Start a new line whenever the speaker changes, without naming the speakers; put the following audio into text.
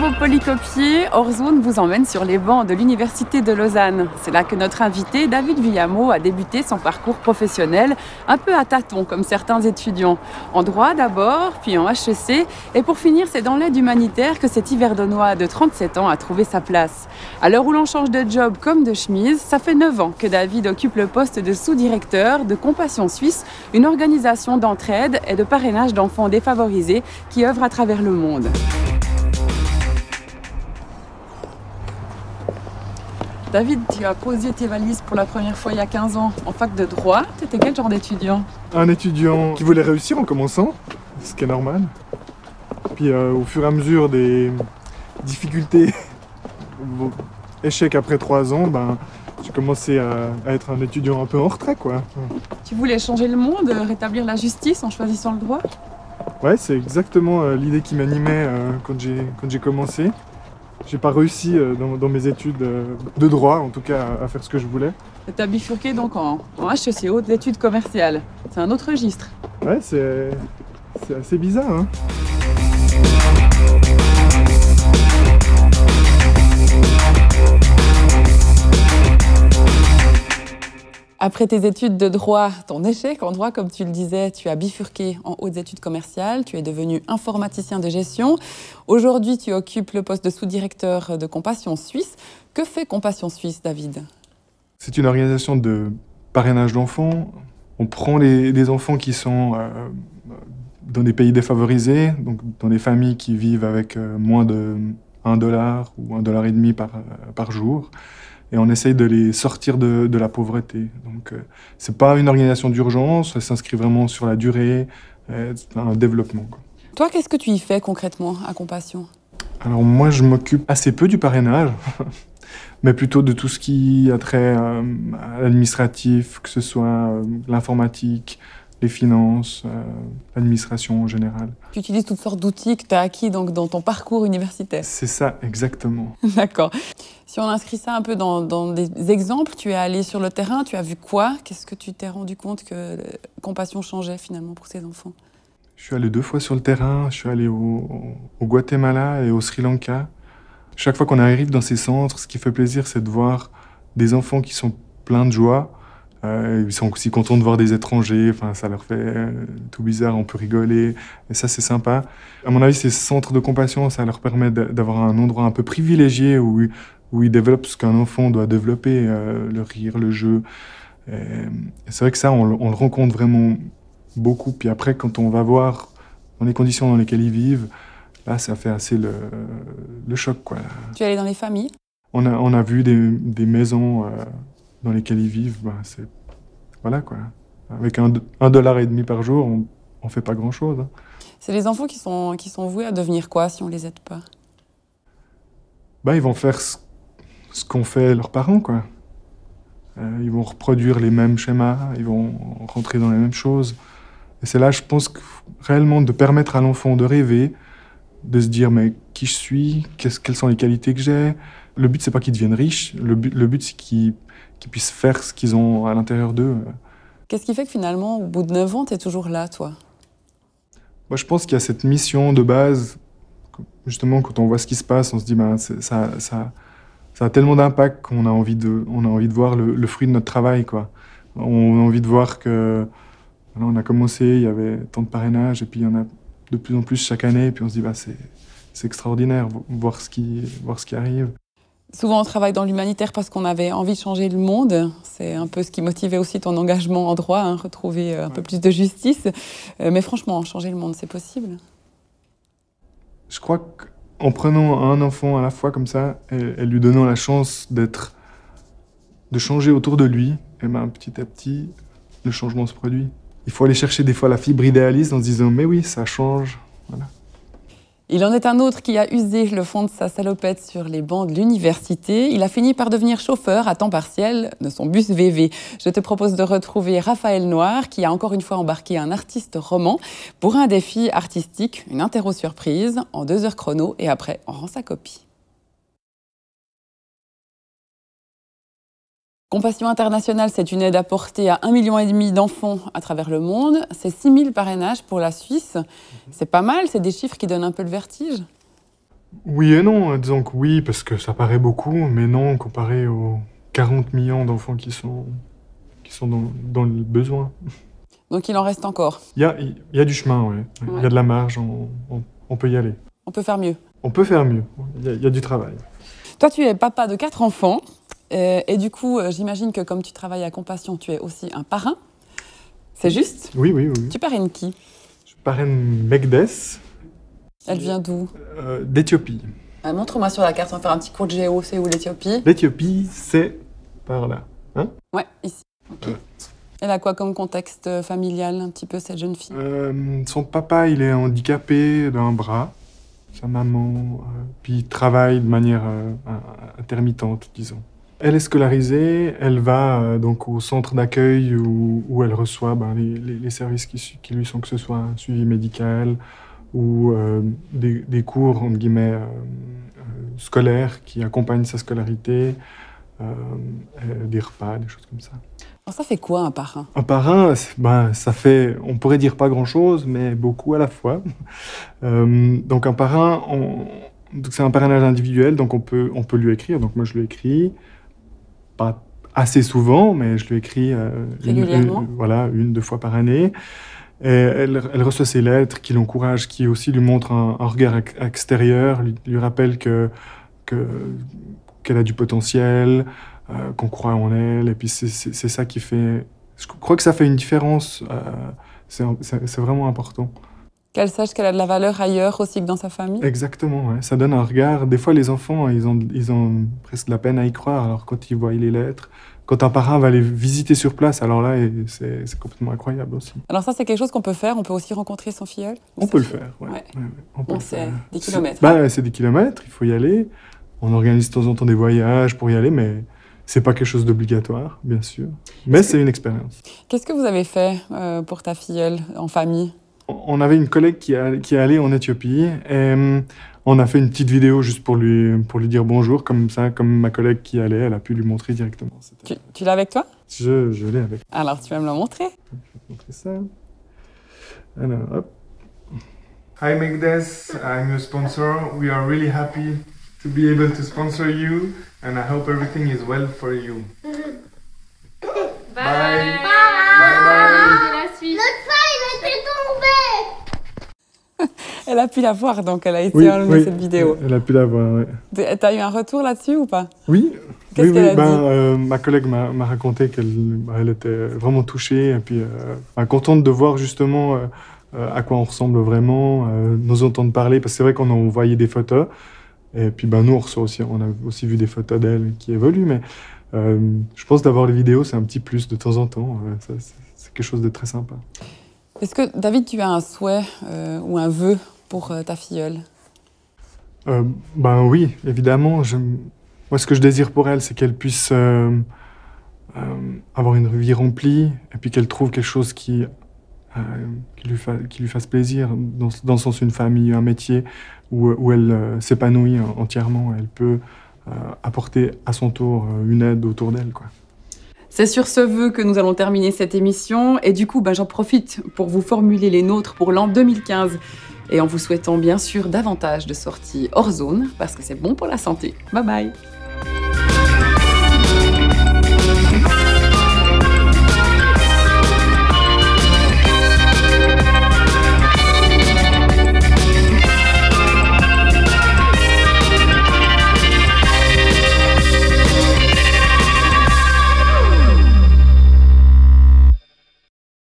nouveau Polycopier, Orzoon vous emmène sur les bancs de l'Université de Lausanne. C'est là que notre invité, David Villamo, a débuté son parcours professionnel, un peu à tâtons, comme certains étudiants. En droit d'abord, puis en HEC, et pour finir, c'est dans l'aide humanitaire que cet Yverdonois de 37 ans a trouvé sa place. À l'heure où l'on change de job comme de chemise, ça fait 9 ans que David occupe le poste de sous-directeur de Compassion Suisse, une organisation d'entraide et de parrainage d'enfants défavorisés qui œuvre à travers le monde. David, tu as posé tes valises pour la première fois il y a 15 ans en fac de droit. Tu étais quel genre d'étudiant?
Un étudiant qui voulait réussir en commençant, ce qui est normal. Puis au fur et à mesure des difficultés, échec après 3 ans, j'ai commencé à être un étudiant un peu en retrait, quoi.
Tu voulais changer le monde, rétablir la justice en choisissant le droit?
Ouais, c'est exactement l'idée qui m'animait quand j'ai commencé. J'ai pas réussi dans mes études de droit, en tout cas, à faire ce que je voulais.
Tu as bifurqué donc en HEC, hautes études commerciales. C'est un autre registre.
Ouais, c'est assez bizarre, hein.
Après tes études de droit, ton échec en droit, comme tu le disais, tu as bifurqué en hautes études commerciales, tu es devenu informaticien de gestion. Aujourd'hui, tu occupes le poste de sous-directeur de Compassion Suisse. Que fait Compassion Suisse, David?
C'est une organisation de parrainage d'enfants. On prend des enfants qui sont dans des pays défavorisés, donc dans des familles qui vivent avec moins de $1 ou $1,50 par jour. Et on essaye de les sortir de la pauvreté. Donc, c'est pas une organisation d'urgence, elle s'inscrit vraiment sur la durée, c'est un développement, quoi.
Toi, qu'est-ce que tu y fais concrètement à Compassion?
Alors moi, je m'occupe assez peu du parrainage, mais plutôt de tout ce qui a trait à l'administratif, que ce soit l'informatique, les finances, l'administration en général.
Tu utilises toutes sortes d'outils que tu as acquis donc, dans ton parcours universitaire.
C'est ça, exactement.
D'accord. Si on inscrit ça un peu dans des exemples, tu es allé sur le terrain, tu as vu quoi? Qu'est-ce que tu t'es rendu compte que Compassion changeait finalement pour ces enfants?
Je suis allé 2 fois sur le terrain, je suis allé au Guatemala et au Sri Lanka. Chaque fois qu'on arrive dans ces centres, ce qui fait plaisir, c'est de voir des enfants qui sont pleins de joie. Ils sont aussi contents de voir des étrangers, enfin, ça leur fait tout bizarre, on peut rigoler, et ça c'est sympa. À mon avis, ces centres de compassion, ça leur permet d'avoir un endroit un peu privilégié où ils développent ce qu'un enfant doit développer, le rire, le jeu. Et c'est vrai que ça, on le rencontre vraiment beaucoup. Puis après, quand on va voir dans les conditions dans lesquelles ils vivent, là, ça fait assez le choc, quoi.
Tu es allé dans les familles?
On a vu des maisons dans lesquelles ils vivent, c'est... Voilà, quoi. Avec $1,50 par jour, on fait pas grand-chose, hein.
C'est les enfants qui sont voués à devenir quoi si on les aide pas?
Ils vont faire ce qu'ont fait leurs parents, quoi. Ils vont reproduire les mêmes schémas, ils vont rentrer dans les mêmes choses. Et c'est là, je pense, réellement de permettre à l'enfant de rêver, de se dire, mais qui je suis, quelles sont les qualités que j'ai. Le but, c'est pas qu'ils deviennent riches, le but c'est qu'ils puissent faire ce qu'ils ont à l'intérieur d'eux.
Qu'est-ce qui fait que finalement, au bout de 9 ans, tu es toujours là, toi?
Moi, je pense qu'il y a cette mission de base, justement, quand on voit ce qui se passe, on se dit, ça a tellement d'impact qu'on a envie de voir le fruit de notre travail, quoi. On a envie de voir que, voilà, on a commencé, il y avait tant de parrainage, et puis il y en a de plus en plus chaque année, et puis on se dit, c'est extraordinaire, voir ce qui arrive.
Souvent, on travaille dans l'humanitaire parce qu'on avait envie de changer le monde. C'est un peu ce qui motivait aussi ton engagement en droit, hein, retrouver un peu plus de justice. Mais franchement, changer le monde, c'est possible?
Je crois qu'en prenant un enfant à la fois comme ça, et lui donnant la chance de changer autour de lui, et petit à petit, le changement se produit. Il faut aller chercher des fois la fibre idéaliste en se disant « mais oui, ça change ». Voilà.
Il en est un autre qui a usé le fond de sa salopette sur les bancs de l'université. Il a fini par devenir chauffeur à temps partiel de son bus VV. Je te propose de retrouver Raphaël Noir, qui a encore une fois embarqué un artiste roman pour un défi artistique, une interro surprise, en 2 heures chrono, et après, on rend sa copie. Compassion internationale, c'est une aide apportée à 1,5 million d'enfants à travers le monde. C'est 6 000 parrainages pour la Suisse. C'est pas mal, c'est des chiffres qui donnent un peu le vertige.
Oui et non, disons que oui, parce que ça paraît beaucoup, mais non, comparé aux 40 millions d'enfants qui sont dans le besoin.
Donc il en reste encore.
Il y a du chemin, oui. Il y a de la marge, on peut y aller.
On peut faire mieux.
On peut faire mieux, il y a du travail.
Toi, tu es papa de 4 enfants. Et du coup, j'imagine que comme tu travailles à Compassion, tu es aussi un parrain. C'est juste?
Oui.
Tu parraines qui?
Je parraine Megdes.
Elle vient d'où?
D'Éthiopie.
Montre-moi sur la carte, on va faire un petit cours de géo. C'est où l'Éthiopie?
L'Éthiopie, c'est par là. Hein?
Ouais, ici. Okay. Elle a quoi comme contexte familial, un petit peu, cette jeune fille?
Son papa, il est handicapé d'un bras. Sa maman, puis il travaille de manière intermittente, disons. Elle est scolarisée, elle va donc au centre d'accueil où elle reçoit les services qui lui sont, que ce soit un suivi médical ou des cours, entre guillemets, scolaires qui accompagnent sa scolarité, des repas, des choses comme ça.
Alors ça fait quoi un parrain?
Un parrain, ça fait, on pourrait dire pas grand-chose, mais beaucoup à la fois. Donc un parrain, c'est un parrainage individuel, donc on peut lui écrire. Donc moi je lui écris, pas assez souvent, mais je lui écris
régulièrement.
une, 2 fois par année. Et elle reçoit ses lettres qui l'encouragent, qui aussi lui montrent un regard extérieur, lui rappelle qu'elle a du potentiel, qu'on croit en elle, et puis c'est ça qui fait... Je crois que ça fait une différence, c'est vraiment important.
Qu'elle sache qu'elle a de la valeur ailleurs aussi que dans sa famille?
Exactement, ouais. Ça donne un regard. Des fois, les enfants, ils ont presque de la peine à y croire, alors quand ils voient les lettres, quand un parrain va les visiter sur place, alors là, c'est complètement incroyable aussi.
Alors ça, c'est quelque chose qu'on peut faire, on peut aussi rencontrer son filleul?
On peut le faire, ouais.
Ouais.
On peut le
faire.
C'est des
kilomètres.
C'est des kilomètres, il faut y aller. On organise de temps en temps des voyages pour y aller, mais c'est pas quelque chose d'obligatoire, bien sûr. Mais c'est une expérience.
Qu'est-ce que vous avez fait pour ta filleule en famille?
On avait une collègue qui est allée en Éthiopie et on a fait une petite vidéo juste pour lui dire bonjour, comme ça, comme ma collègue qui allait, elle a pu lui montrer directement.
Tu l'as avec toi?
Je l'ai avec.
Alors tu vas me le montrer?
Je vais te montrer ça. Alors, hop. Hi Megdes, I'm your sponsor. We are really happy to be able to sponsor you and I hope everything is well for you. Bye.
Elle a pu la voir, donc elle a été enlevée cette vidéo.
Elle a pu la voir, oui.
T'as eu un retour là-dessus ou pas?
Oui.
Qu'est-ce qu'elle a dit?
Ma collègue m'a raconté qu'elle était vraiment touchée et puis contente de voir justement à quoi on ressemble vraiment, nous entendre parler, parce que c'est vrai qu'on a envoyé des photos et puis nous on a aussi vu des photos d'elle qui évoluent, mais je pense d'avoir les vidéos, c'est un petit plus de temps en temps. C'est quelque chose de très sympa.
Est-ce que, David, tu as un souhait ou un vœu pour ta filleule?
Oui, évidemment. Moi, ce que je désire pour elle, c'est qu'elle puisse avoir une vie remplie et puis qu'elle trouve quelque chose qui lui fasse plaisir, dans le sens une famille, un métier où elle s'épanouit entièrement. Elle peut apporter à son tour une aide autour d'elle, quoi.
C'est sur ce vœu que nous allons terminer cette émission. Et du coup, j'en profite pour vous formuler les nôtres pour l'an 2015. Et en vous souhaitant bien sûr davantage de sorties hors zone, parce que c'est bon pour la santé. Bye bye!